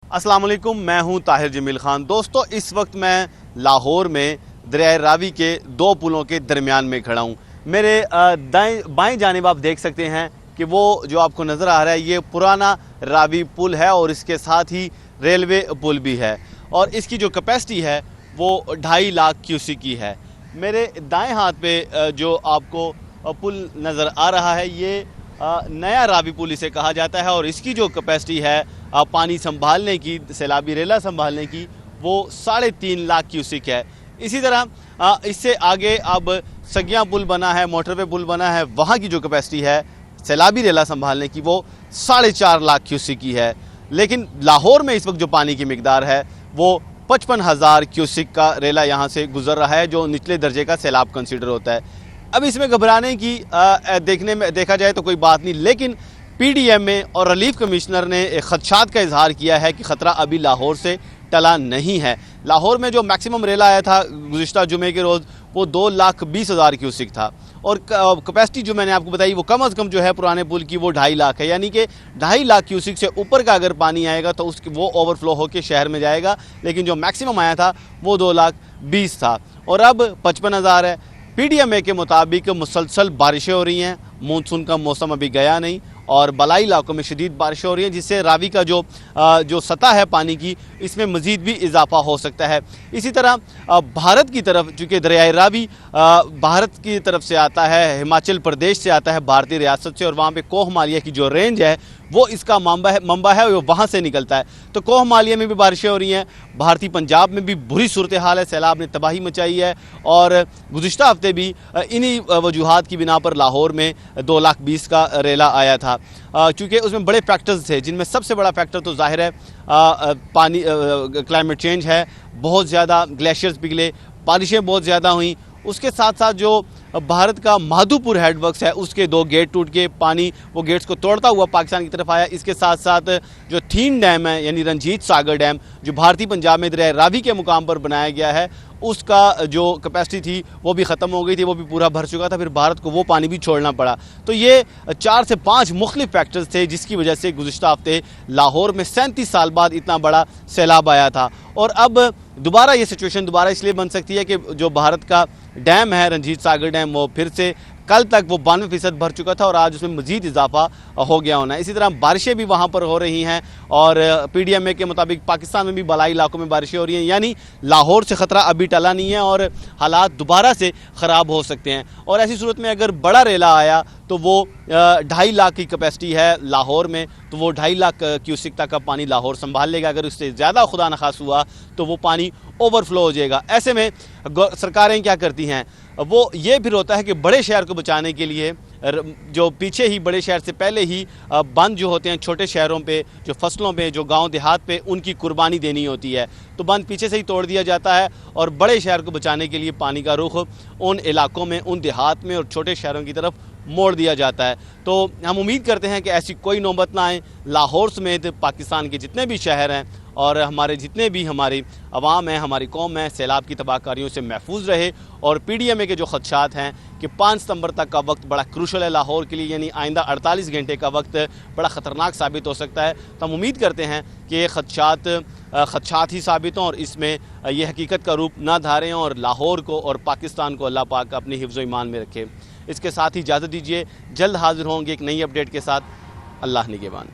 अस्सलाम वालेकुम, मैं हूं ताहिर जमील खान। दोस्तों, इस वक्त मैं लाहौर में दरिया रावी के दो पुलों के दरमियान में खड़ा हूं। मेरे दाएं बाएं जानिब आप देख सकते हैं कि वो जो आपको नज़र आ रहा है ये पुराना रावी पुल है और इसके साथ ही रेलवे पुल भी है और इसकी जो कैपेसिटी है वो 2.5 लाख क्यूसेक की है। मेरे दाएं हाथ पे जो आपको पुल नज़र आ रहा है ये नया रावी पुल इसे कहा जाता है और इसकी जो कैपेसिटी है पानी संभालने की, सैलाबी रेला संभालने की, वो 3.5 लाख क्यूसेक है। इसी तरह इससे आगे अब सगिया पुल बना है, मोटरवे पुल बना है, वहाँ की जो कैपेसिटी है सैलाबी रेला संभालने की वो 4.5 लाख क्यूसेक की है। लेकिन लाहौर में इस वक्त जो पानी की मिकदार है वो 55,000 क्यूसेक का रेला यहाँ से गुजर रहा है, जो निचले दर्जे का सैलाब कंसीडर होता है। अब इसमें घबराने की देखा जाए तो कोई बात नहीं, लेकिन पीडीएम में और रिलीफ कमिश्नर ने एक खदशात का इजहार किया है कि ख़तरा अभी लाहौर से टला नहीं है। लाहौर में जो मैक्सिमम रेला आया था गुज़िश्ता जुमे के रोज़ वो 2,20,000 क्यूसेक था और कैपेसिटी जो मैंने आपको बताई वो कम अज़ कम जो है पुराने पुल की वो 2.5 लाख है, यानी कि 2.5 लाख क्यूसेक से ऊपर का अगर पानी आएगा तो वो ओवरफ्लो होकर शहर में जाएगा। लेकिन जो मैक्सिमम आया था वो 2,20,000 था और अब 55,000 है। पीडीएमए के मुताबिक मुसलसल बारिशें हो रही हैं, मानसून का मौसम अभी गया नहीं और बलाई इलाकों में शदीद बारिशें हो रही हैं, जिससे रावी का जो सतह है पानी की इसमें मज़ीद भी इजाफा हो सकता है। इसी तरह भारत की तरफ, चूँकि दरियाए रावी भारत की तरफ से आता है, हिमाचल प्रदेश से आता है, भारतीय रियासत से, और वहाँ पे कोह मालिया की जो रेंज है वो इसका मंबा है, वो वहाँ से निकलता है। तो कोह मालिया में भी बारिशें हो रही हैं, भारतीय पंजाब में भी बुरी सूरत हाल है, सैलाब ने तबाही मचाई है और गुज़िश्ता हफ्ते भी इन्हीं वजूहात की बिना पर लाहौर में 2,20,000 का रेला आया था। चूँकि उसमें बड़े फैक्टर्स थे, जिनमें सबसे बड़ा फैक्टर तो ज़ाहिर है पानी, क्लाइमेट चेंज है। बहुत ज़्यादा ग्लेशियर्स पिघले, बारिशें बहुत ज़्यादा हुई। उसके साथ साथ जो भारत का माधोपुर हेडवर्क्स है उसके 2 गेट टूट के पानी वो गेट्स को तोड़ता हुआ पाकिस्तान की तरफ आया। इसके साथ साथ जो थीन डैम है यानी रंजीत सागर डैम, जो भारतीय पंजाब में दरिया रावी के मुकाम पर बनाया गया है, उसका जो कैपेसिटी थी वो भी ख़त्म हो गई थी, वो भी पूरा भर चुका था, फिर भारत को वो पानी भी छोड़ना पड़ा। तो ये 4 से 5 मुख्तलिफ फैक्टर्स थे जिसकी वजह से गुज़िश्ता हफ्ते लाहौर में 37 साल बाद इतना बड़ा सैलाब आया था। और अब दोबारा ये सिचुएशन दोबारा इसलिए बन सकती है कि जो भारत का डैम है रंजीत सागर डैम, वो फिर से कल तक वो 92% भर चुका था और आज उसमें मज़ीद इजाफा हो गया होना है। इसी तरह बारिशें भी वहाँ पर हो रही हैं और पीडीएमए के मुताबिक पाकिस्तान में भी बलाई इलाकों में बारिशें हो रही हैं, यानी लाहौर से ख़तरा अभी टला नहीं है और हालात दोबारा से ख़राब हो सकते हैं। और ऐसी सूरत में अगर बड़ा रेला आया तो वो 2.5 लाख की कैपेसिटी है लाहौर में, तो वो 2.5 लाख क्यूसेक तक का पानी लाहौर संभाल लेगा। अगर उससे ज़्यादा खुदा न खास हुआ तो वो पानी ओवरफ्लो हो जाएगा। ऐसे में सरकारें क्या करती हैं, वो ये फिर होता है कि बड़े शहर को बचाने के लिए जो पीछे ही बड़े शहर से पहले ही बंद जो होते हैं छोटे शहरों पे, जो फसलों पे, जो गांव देहात पे उनकी कुर्बानी देनी होती है, तो बंद पीछे से ही तोड़ दिया जाता है और बड़े शहर को बचाने के लिए पानी का रुख उन इलाकों में, उन देहात में और छोटे शहरों की तरफ मोड़ दिया जाता है। तो हम उम्मीद करते हैं कि ऐसी कोई नौबत ना आए। लाहौर समेत पाकिस्तान के जितने भी शहर हैं और हमारे जितने भी हमारी अवाम है, हमारी कौम है, सैलाब की तबाहकारियों से महफूज रहे। और पीडीएमए के जो खदशात हैं कि 5 सितंबर तक का वक्त बड़ा क्रूशल है लाहौर के लिए, यानी आइंदा 48 घंटे का वक्त बड़ा ख़तरनाक साबित हो सकता है। तो हम उम्मीद करते हैं कि ये खदशात ही साबित हों और इसमें ये हकीकत का रूप ना धारें और लाहौर को और पाकिस्तान को अल्लाह पाक अपने हिफ्ज़ ईमान में रखे। इसके साथ ही इजाज़त दीजिए, जल्द हाजिर होंगे एक नई अपडेट के साथ। अल्लाह निगहबान।